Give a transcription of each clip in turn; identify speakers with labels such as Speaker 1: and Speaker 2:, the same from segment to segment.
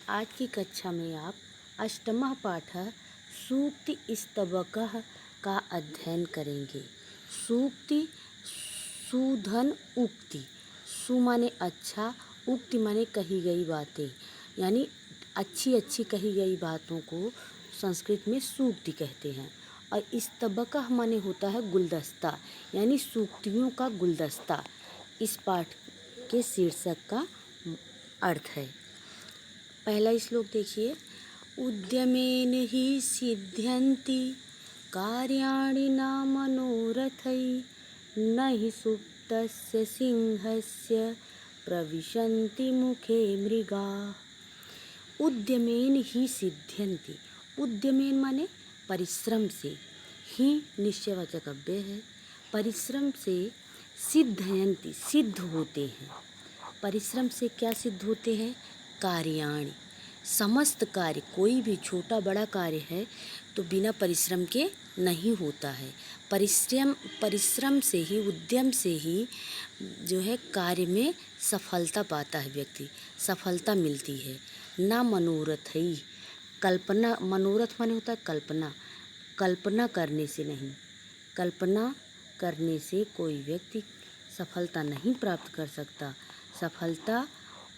Speaker 1: आज की कक्षा में आप अष्टमः पाठः सूक्ति स्तबकः का अध्ययन करेंगे। सूक्ति सुधन उक्ति। सु माने अच्छा, उक्ति माने कही गई बातें, यानी अच्छी अच्छी कही गई बातों को संस्कृत में सूक्ति कहते हैं। और स्तबकः माने होता है गुलदस्ता, यानी सूक्तियों का गुलदस्ता। इस पाठ के शीर्षक का अर्थ है। पहला श्लोक देखिए। उद्यमेन हि सिद्ध्यन्ति कार्याणि न मनोरथै न हि सुप्तस्य सिंहस्य प्रविशन्ति मुखे मृगाः। उद्यमेन ही सिद्ध्यन्ति। उद्यमेन माने परिश्रम से, ही निश्चयवाचक अव्यय है। परिश्रम से सिद्धयन्ति सिद्ध होते हैं। परिश्रम से क्या सिद्ध होते हैं? कार्याणि, समस्त कार्य, कोई भी छोटा बड़ा कार्य है तो बिना परिश्रम के नहीं होता है। परिश्रम से ही, उद्यम से ही जो है कार्य में सफलता पाता है व्यक्ति, सफलता मिलती है। ना मनोरथ ही, कल्पना, मनोरथ माने होता है कल्पना, कल्पना करने से नहीं, कल्पना करने से कोई व्यक्ति सफलता नहीं प्राप्त कर सकता। सफलता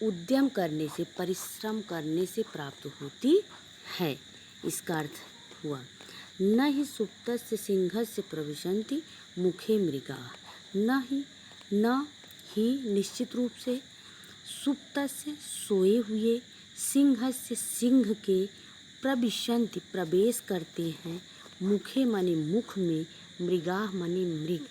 Speaker 1: उद्यम करने से, परिश्रम करने से प्राप्त होती है। इसका अर्थ हुआ न ही सुप्तस्य सिंहस्य प्रविशन्ति मुखे मृगाः। न ही निश्चित रूप से, सुप्तस्य सोए हुए, सिंहस्य सिंह के, प्रविशन्ति प्रवेश करते हैं, मुखे माने मुख में, मृगाः माने मृग।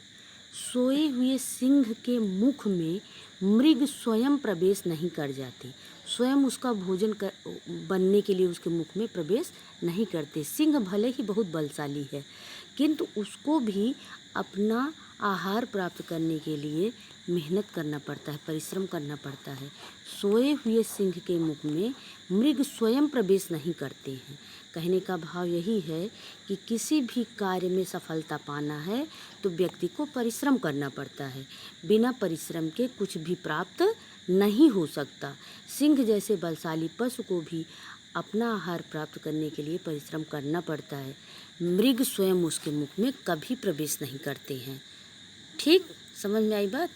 Speaker 1: सोए हुए सिंह के मुख में मृग स्वयं प्रवेश नहीं कर जाते, स्वयं उसका भोजन बनने के लिए उसके मुख में प्रवेश नहीं करते। सिंह भले ही बहुत बलशाली है, किंतु उसको भी अपना आहार प्राप्त करने के लिए मेहनत करना पड़ता है, परिश्रम करना पड़ता है। सोए हुए सिंह के मुख में मृग स्वयं प्रवेश नहीं करते हैं। कहने का भाव यही है कि किसी भी कार्य में सफलता पाना है तो व्यक्ति को परिश्रम करना पड़ता है। बिना परिश्रम के कुछ भी प्राप्त नहीं हो सकता। सिंह जैसे बलशाली पशु को भी अपना आहार प्राप्त करने के लिए परिश्रम करना पड़ता है। मृग स्वयं उसके मुख में कभी प्रवेश नहीं करते हैं। ठीक, समझ में आई बात?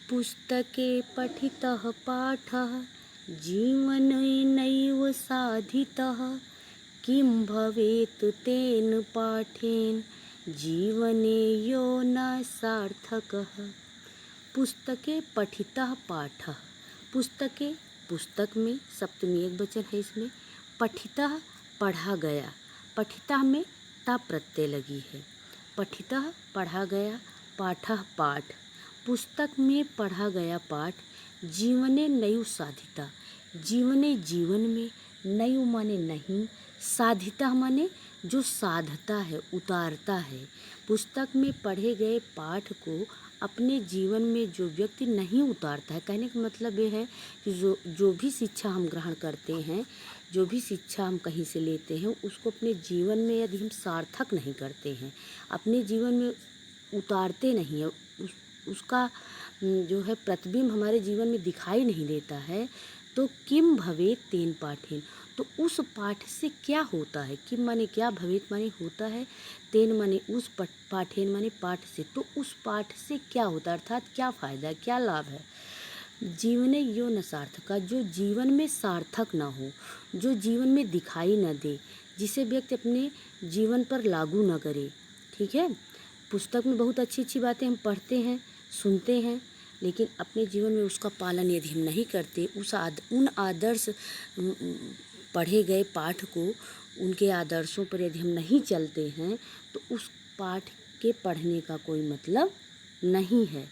Speaker 1: पुस्तके पठितः पाठः जीवनेनैव साधितः किं भवेत् तेन पाठेन जीवने यो न सार्थकः। पुस्तके पठितः पाठः। पुस्तके, पुस्तक में सप्तमी एक वचन है इसमें। पठितः पढ़ा गया, पठितः में ता प्रत्यय लगी है। पठितः पढ़ा गया, पाठः पाठ, पुस्तक में पढ़ा गया पाठ। जीवने नयु साधिता, जीवने जीवन में, नयु माने नहीं, साधिता माने जो साधता है, उतारता है। पुस्तक में पढ़े गए पाठ को अपने जीवन में जो व्यक्ति नहीं उतारता है, कहने का मतलब ये है कि जो भी शिक्षा हम ग्रहण करते हैं, जो भी शिक्षा हम कहीं से लेते हैं, उसको अपने जीवन में यदि हम सार्थक नहीं करते हैं, अपने जीवन में उतारते नहीं है, उसका जो है प्रतिबिंब हमारे जीवन में दिखाई नहीं देता है, तो किम भवेत तेन पाठेन, तो उस पाठ से क्या होता है? किम माने क्या, भवेत माने होता है, तेन माने उस पाठेन माने पाठ से, तो उस पाठ से क्या होता है, अर्थात क्या फ़ायदा, क्या लाभ है? जीवने यो न सार्थक, जो जीवन में सार्थक ना हो, जो जीवन में दिखाई न दे, जिसे व्यक्ति अपने जीवन पर लागू न करे। ठीक है, पुस्तक में बहुत अच्छी अच्छी बातें हम पढ़ते हैं, सुनते हैं, लेकिन अपने जीवन में उसका पालन यदि हम नहीं करते, उन आदर्श पढ़े गए पाठ को, उनके आदर्शों पर यदि हम नहीं चलते हैं, तो उस पाठ के पढ़ने का कोई मतलब नहीं है।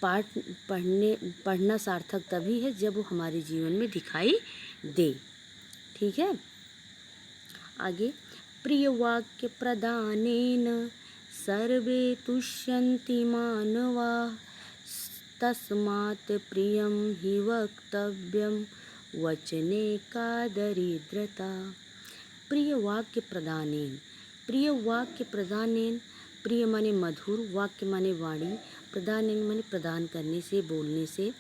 Speaker 1: पाठ पढ़ना सार्थक तभी है जब वो हमारे जीवन में दिखाई दे। ठीक है, आगे। प्रिय वाक्य प्रदानेन सर्वे तुष्यन्ति मानवाः तस्मात् प्रियं हि वक्तव्यं वचने का दरिद्रता। प्रिय वाक्य प्रदानेन, प्रिय वाक्य प्रदानेन, प्रिय माने मधुर, वाक्य माने वाणी, प्रदानेन माने प्रदान करने से, बोलने से,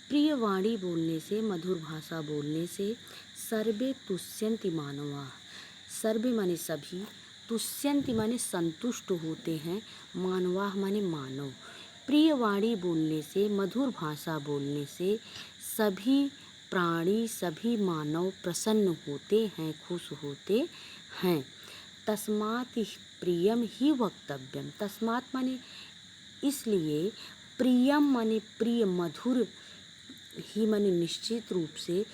Speaker 1: प्रिय वाणी बोलने से, मधुर भाषा बोलने से सर्वे तुष्यन्ति मानवा। सर्वे माने सभी, तुष्यन्ति माने संतुष्ट होते हैं, मानवा माने मानव। प्रिय वाणी बोलने से, मधुर भाषा बोलने से सभी प्राणी, सभी मानव प्रसन्न होते हैं, खुश होते हैं। तस्मात् प्रियम ही वक्तव्यम। तस्मात् माने इसलिए, प्रियम माने प्रिय, मधुर ही माने निश्चित रूप से,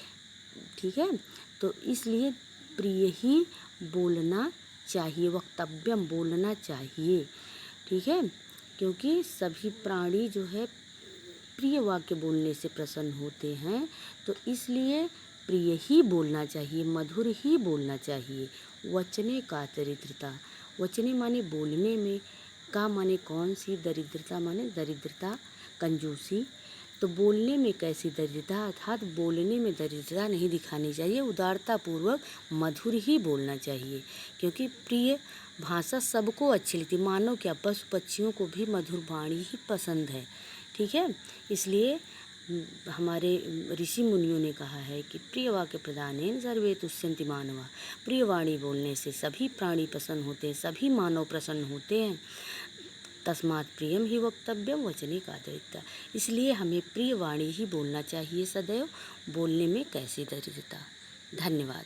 Speaker 1: ठीक है। तो इसलिए प्रिय ही बोलना चाहिए, वक्तव्यम बोलना चाहिए, ठीक है। क्योंकि सभी प्राणी जो है प्रिय वाक्य बोलने से प्रसन्न होते हैं, तो इसलिए प्रिय ही बोलना चाहिए, मधुर ही बोलना चाहिए। वचने का दरिद्रता। वचने माने बोलने में, का माने कौन सी, दरिद्रता माने दरिद्रता, कंजूसी। तो बोलने में कैसी दरिद्रता, अर्थात बोलने में दरिद्रता नहीं दिखानी चाहिए, उदारता पूर्वक मधुर ही बोलना चाहिए। क्योंकि प्रिय भाषा सबको अच्छी लगती, मानव क्या, पशु पक्षियों को भी मधुर वाणी ही पसंद है, ठीक है। इसलिए हमारे ऋषि मुनियों ने कहा है कि प्रिय वाक्य प्रदानेन सर्वे तुष्यन्ति मानवा। प्रिय वाणी बोलने से सभी प्राणी प्रसन्न होते हैं, सभी मानव प्रसन्न होते हैं। तस्मात् प्रियम ही वक्तव्यम वचने का दरिद्रता। इसलिए हमें प्रिय वाणी ही बोलना चाहिए सदैव, बोलने में कैसी दरिद्रता। धन्यवाद।